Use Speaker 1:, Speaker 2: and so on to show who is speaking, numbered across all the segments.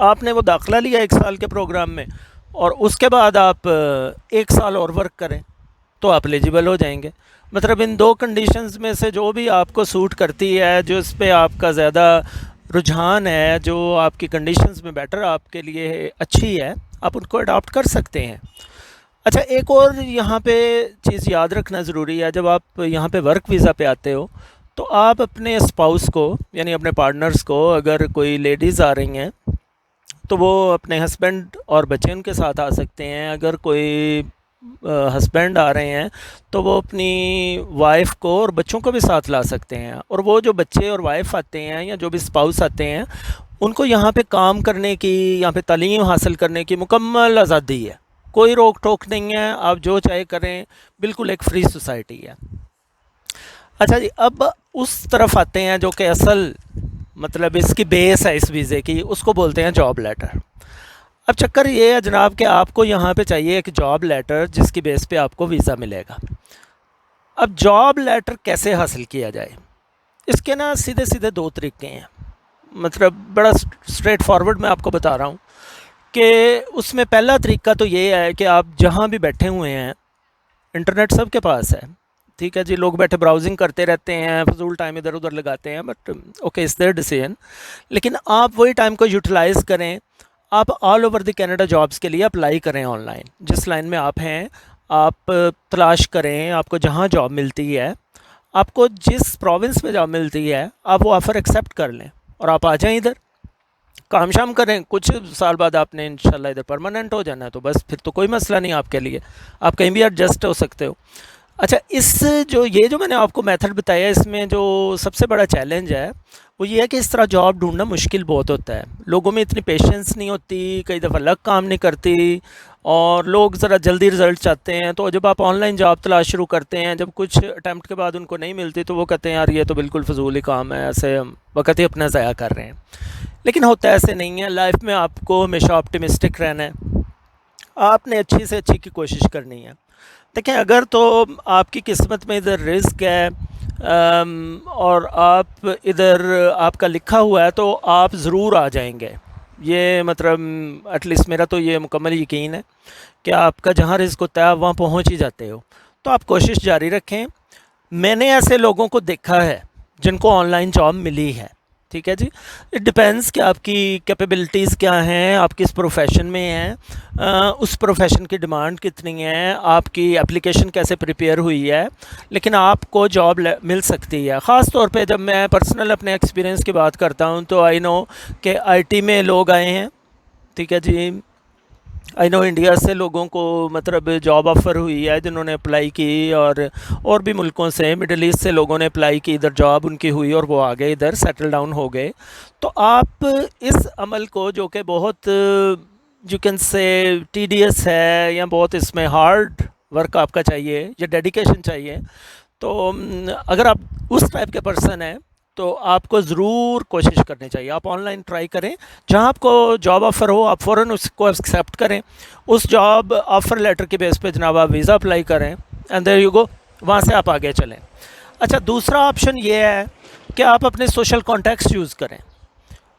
Speaker 1: آپ نے وہ داخلہ لیا 1 سال کے پروگرام میں اور اس کے بعد آپ 1 سال اور ورک کریں تو آپ ایلیجیبل ہو جائیں گے. مطلب ان دو کنڈیشنز میں سے جو بھی آپ کو سوٹ کرتی ہے, جو اس پہ آپ کا زیادہ رجحان ہے, جو آپ کی کنڈیشنز میں بیٹر آپ کے لیے اچھی ہے, آپ ان کو اڈاپٹ کر سکتے ہیں. اچھا, ایک اور یہاں پہ چیز یاد رکھنا ضروری ہے. جب آپ یہاں پہ ورک ویزا پہ آتے ہو تو آپ اپنے اسپاؤس کو, یعنی اپنے پارٹنرز کو, اگر کوئی لیڈیز آ رہی ہیں تو وہ اپنے ہسبینڈ اور بچے ان کے ساتھ آ سکتے ہیں. اگر کوئی ہسبینڈ آ رہے ہیں تو وہ اپنی وائف کو اور بچوں کو بھی ساتھ لا سکتے ہیں. اور وہ جو بچے اور وائف آتے ہیں یا جو بھی اسپاؤس آتے ہیں ان کو یہاں پہ کام کرنے کی, یہاں پہ تعلیم حاصل کرنے کی مکمل آزادی ہے. کوئی روک ٹوک نہیں ہے, آپ جو چاہے کریں, بالکل ایک فری سوسائٹی ہے. اچھا جی, اب اس طرف آتے ہیں جو کہ اصل مطلب اس کی بیس ہے اس ویزے کی, اس کو بولتے ہیں جاب لیٹر. اب چکر یہ ہے جناب کہ آپ کو یہاں پہ چاہیے ایک جاب لیٹر جس کی بیس پہ آپ کو ویزا ملے گا. اب جاب لیٹر کیسے حاصل کیا جائے؟ اس کے نا سیدھے سیدھے 2 طریقے ہیں. مطلب بڑا اسٹریٹ فارورڈ میں آپ کو بتا رہا ہوں کہ اس میں پہلا طریقہ تو یہ ہے کہ آپ جہاں بھی بیٹھے ہوئے ہیں, انٹرنیٹ سب کے پاس ہے, ٹھیک ہے جی, لوگ بیٹھے براؤزنگ کرتے رہتے ہیں, فضول ٹائم ادھر ادھر لگاتے ہیں, but okay is their decision. لیکن آپ وہی ٹائم کو یوٹیلائز کریں. آپ all over the Canada jobs کے لیے اپلائی کریں آن لائن. جس لائن میں آپ ہیں آپ تلاش کریں, آپ کو جہاں جاب ملتی ہے, آپ کو جس پروونس میں جاب ملتی ہے, آپ وہ آفر ایکسیپٹ کر لیں اور آپ آ جائیں ادھر, کام شام کریں. کچھ سال بعد آپ نے انشاءاللہ ادھر پرماننٹ ہو جانا ہے تو بس پھر تو کوئی مسئلہ نہیں آپ کے لیے, آپ کہیں بھی ایڈجسٹ ہو سکتے ہو. اچھا, یہ جو میں نے آپ کو میتھڈ بتایا, اس میں جو سب سے بڑا چیلنج ہے وہ یہ ہے کہ اس طرح جاب ڈھونڈنا مشکل بہت ہوتا ہے. لوگوں میں اتنی پیشنس نہیں ہوتی, کئی دفعہ لک کام نہیں کرتی, اور لوگ ذرا جلدی رزلٹ چاہتے ہیں. تو جب آپ آن لائن جاب تلاش شروع کرتے ہیں, جب کچھ اٹیمپٹ کے بعد ان کو نہیں ملتی تو وہ کہتے ہیں یار یہ تو بالکل فضول ہی کام ہے, ایسے ہم وقت ہی اپنا ضائع کر رہے ہیں. لیکن ہوتا ایسے نہیں ہے. لائف میں آپ کو ہمیشہ آپٹیمسٹک رہنا ہے, آپ نے اچھی سے اچھی کی کوشش کرنی ہے. دیکھیں, اگر تو آپ کی قسمت میں ادھر رزق ہے اور آپ ادھر آپ کا لکھا ہوا ہے تو آپ ضرور آ جائیں گے. یہ مطلب ایٹ لیسٹ میرا تو یہ مکمل یقین ہے کہ آپ کا جہاں رزق ہوتا ہے آپ وہاں پہنچ ہی جاتے ہو. تو آپ کوشش جاری رکھیں. میں نے ایسے لوگوں کو دیکھا ہے جن کو آن لائن جاب ملی ہے, ٹھیک ہے جی. اٹ ڈپینس کہ آپ کی کیپیبلٹیز کیا ہیں, آپ کس پروفیشن میں ہیں, اس پروفیشن کی ڈیمانڈ کتنی ہے, آپ کی اپلیکیشن کیسے پریپیئر ہوئی ہے, لیکن آپ کو جاب مل سکتی ہے. خاص طور پہ جب میں پرسنل اپنے ایکسپیرینس کی بات کرتا ہوں تو آئی نو کہ آئی ٹی میں لوگ آئے ہیں, ٹھیک ہے جی. آئی نو انڈیا سے لوگوں کو مطلب جاب آفر ہوئی ہے جنہوں نے اپلائی کی, اور بھی ملکوں سے, مڈل ایسٹ سے لوگوں نے اپلائی کی, ادھر جاب ان کی ہوئی اور وہ آ گئے, ادھر سیٹل ڈاؤن ہو گئے. تو آپ اس عمل کو جو کہ بہت یو کین سے ٹیڈیس ہے یا بہت اس میں ہارڈ ورک آپ کا چاہیے یا ڈیڈیکیشن چاہیے, تو اگر آپ اس ٹائپ کے پرسن ہیں تو آپ کو ضرور کوشش کرنی چاہیے. آپ آن لائن ٹرائی کریں, جہاں آپ کو جاب آفر ہو آپ فوراً اس کو ایکسیپٹ کریں, اس جاب آفر لیٹر کے بیس پہ جناب آپ ویزا اپلائی کریں, اینڈ دیر یو گو, وہاں سے آپ آگے چلیں. اچھا, دوسرا آپشن یہ ہے کہ آپ اپنے سوشل کانٹیکٹس یوز کریں,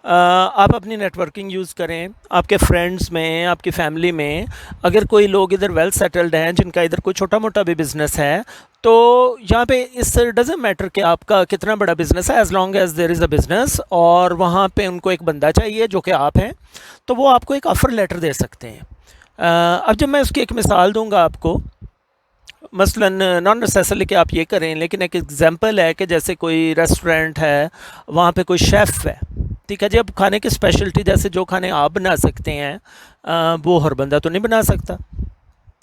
Speaker 1: آپ اپنی نیٹ ورکنگ یوز کریں. آپ کے فرینڈز میں, آپ کی فیملی میں اگر کوئی لوگ ادھر ویل سیٹلڈ ہیں جن کا ادھر کوئی چھوٹا موٹا بھی بزنس ہے, تو یہاں پہ اس ڈزنٹ میٹر کہ آپ کا کتنا بڑا بزنس ہے, as long as there is a business, اور وہاں پہ ان کو ایک بندہ چاہیے جو کہ آپ ہیں, تو وہ آپ کو ایک آفر لیٹر دے سکتے ہیں. اب جب میں اس کی ایک مثال دوں گا آپ کو, مثلاً نان نیسیسرلی کہ آپ یہ کریں, لیکن ایک ایگزامپل ہے کہ جیسے کوئی ریسٹورینٹ ہے, وہاں پہ کوئی شیف ہے, ٹھیک ہے جی. اب کھانے کی اسپیشلٹی جیسے جو کھانے آپ بنا سکتے ہیں وہ ہر بندہ تو نہیں بنا سکتا.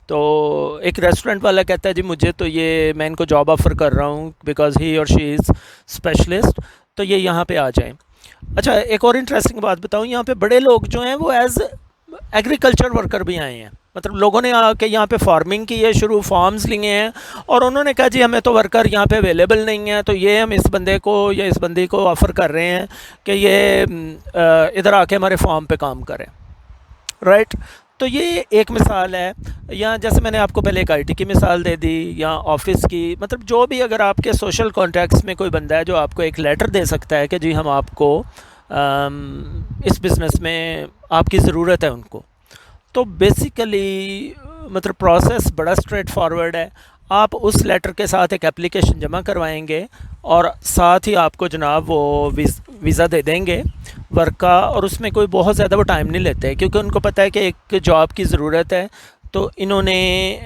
Speaker 1: تو ایک ریسٹورینٹ والا کہتا ہے جی مجھے تو یہ, میں ان کو جاب آفر کر رہا ہوں بیکاز ہی اور شی از اسپیشلسٹ, تو یہ یہاں پہ آ جائیں. اچھا, ایک اور انٹرسٹنگ بات بتاؤں, یہاں پہ بڑے لوگ جو ہیں وہ ایز ایگریکلچر ورکر بھی آئے ہیں. مطلب لوگوں نے آ کے یہاں پہ فارمنگ کی ہے, شروع فارمز لیے ہیں, اور انہوں نے کہا جی ہمیں تو ورکر یہاں پہ اویلیبل نہیں ہے, تو یہ ہم اس بندے کو یا اس بندی کو آفر کر رہے ہیں کہ یہ ادھر آ کے ہمارے فارم پہ کام کریں, رائٹ. تو یہ ایک مثال ہے. یا جیسے میں نے آپ کو پہلے ایک آئی ٹی کی مثال دے دی, یا آفس کی, مطلب جو بھی اگر آپ کے سوشل کانٹیکٹس میں کوئی بندہ ہے جو آپ کو ایک لیٹر دے سکتا ہے کہ جی ہم آپ کو اس بزنس میں آپ کی ضرورت ہے ان کو. تو بیسیکلی مطلب پروسیس بڑا اسٹریٹ فارورڈ ہے. آپ اس لیٹر کے ساتھ ایک اپلیکیشن جمع کروائیں گے اور ساتھ ہی آپ کو جناب وہ ویزا دے دیں گے ورک کا. اور اس میں کوئی بہت زیادہ وہ ٹائم نہیں لیتے کیونکہ ان کو پتہ ہے کہ ایک جاب کی ضرورت ہے. تو انہوں نے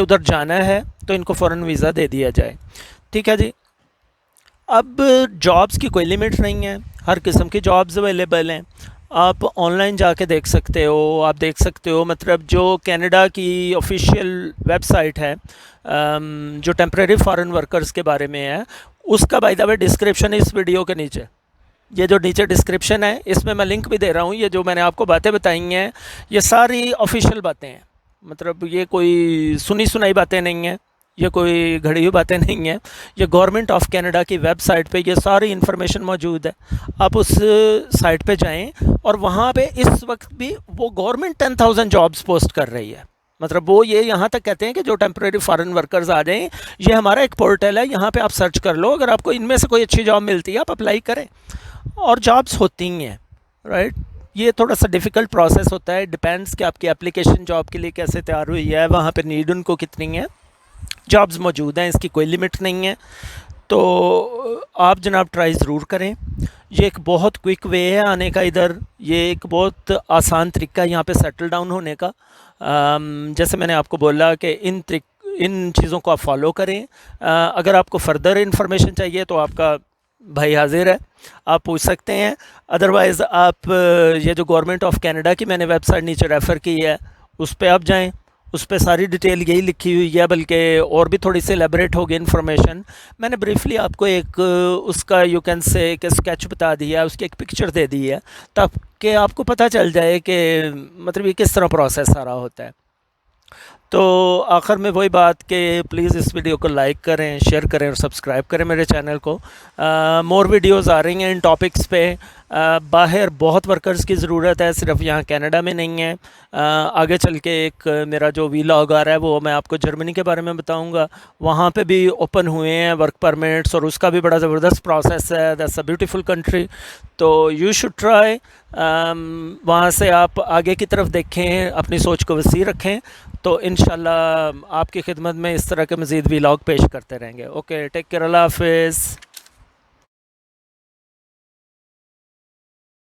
Speaker 1: ادھر جانا ہے تو ان کو فوراً ویزا دے دیا جائے. ٹھیک ہے جی. اب جابس کی کوئی لمٹ نہیں ہے, ہر قسم کی جابز اویلیبل ہیں. آپ آن لائن جا کے دیکھ سکتے ہو, آپ دیکھ سکتے ہو مطلب جو کینیڈا کی آفیشیل ویب سائٹ ہے جو ٹیمپریری فارن ورکرز کے بارے میں ہے, اس کا بائی دا وے ڈسکرپشن ہے اس ویڈیو کے نیچے. یہ جو نیچے ڈسکرپشن ہے اس میں لنک بھی دے رہا ہوں. یہ جو میں نے آپ کو باتیں بتائی ہیں یہ ساری آفیشیل باتیں ہیں, مطلب یہ کوئی سنی سنائی باتیں نہیں ہیں, یہ کوئی گھڑی ہوئی باتیں نہیں ہیں. یہ گورنمنٹ آف کینیڈا کی ویب سائٹ پہ یہ ساری انفارمیشن موجود ہے. آپ اس سائٹ پہ جائیں اور وہاں پہ اس وقت بھی وہ گورنمنٹ 10,000 جابز پوسٹ کر رہی ہے. مطلب وہ یہ یہاں تک کہتے ہیں کہ جو ٹیمپریری فارن ورکرز آ جائیں, یہ ہمارا ایک پورٹل ہے, یہاں پہ آپ سرچ کر لو, اگر آپ کو ان میں سے کوئی اچھی جاب ملتی ہے آپ اپلائی کریں اور جابز ہوتی ہیں. رائٹ. یہ تھوڑا سا ڈیفیکلٹ پروسیس ہوتا ہے, ڈپینڈس کہ آپ کی اپلیکیشن جاب کے لیے کیسے تیار ہوئی ہے, وہاں پہ نیڈ ان کو کتنی ہے. جابز موجود ہیں, اس کی کوئی لمٹ نہیں ہے. تو آپ جناب ٹرائی ضرور کریں. یہ ایک بہت کوئک وے ہے آنے کا ادھر, یہ ایک بہت آسان طریقہ ہے یہاں پہ سیٹل ڈاؤن ہونے کا. جیسے میں نے آپ کو بولا کہ ان چیزوں کو آپ فالو کریں. اگر آپ کو فردر انفارمیشن چاہیے تو آپ کا بھائی حاضر ہے, آپ پوچھ سکتے ہیں. ادروائز آپ یہ جو گورنمنٹ آف کینیڈا کی میں نے ویب سائٹ نیچے ریفر کی ہے اس پہ آپ جائیں, اس پہ ساری ڈیٹیل یہی لکھی ہوئی ہے, بلکہ اور بھی تھوڑی سی ایلیبریٹ ہوگی انفارمیشن. میں نے بریفلی آپ کو ایک اس کا یو کین سے ایک اسکیچ بتا دیا ہے, اس کی ایک پکچر دے دی ہے تاکہ آپ کو پتہ چل جائے کہ مطلب یہ کس طرح پروسیس سارا ہوتا ہے. تو آخر میں وہی بات کہ پلیز اس ویڈیو کو لائک کریں, شیئر کریں اور سبسکرائب کریں میرے چینل کو. مور ویڈیوز آ رہی ہیں ان ٹاپکس پہ. باہر بہت ورکرز کی ضرورت ہے, صرف یہاں کینیڈا میں نہیں ہے. آگے چل کے ایک میرا جو ویلاگ آ رہا ہے وہ میں آپ کو جرمنی کے بارے میں بتاؤں گا. وہاں پہ بھی اوپن ہوئے ہیں ورک پرمٹس اور اس کا بھی بڑا زبردست پروسیس ہے. دیٹس اے بیوٹیفل کنٹری, تو یو شوڈ ٹرائی. وہاں سے آپ آگے کی طرف دیکھیں, اپنی سوچ کو وسیع رکھیں, تو انشاءاللہ آپ کی خدمت میں اس طرح کے مزید ویلاگ پیش کرتے رہیں گے. اوکے, ٹیک کیئر, اللہ حافظ.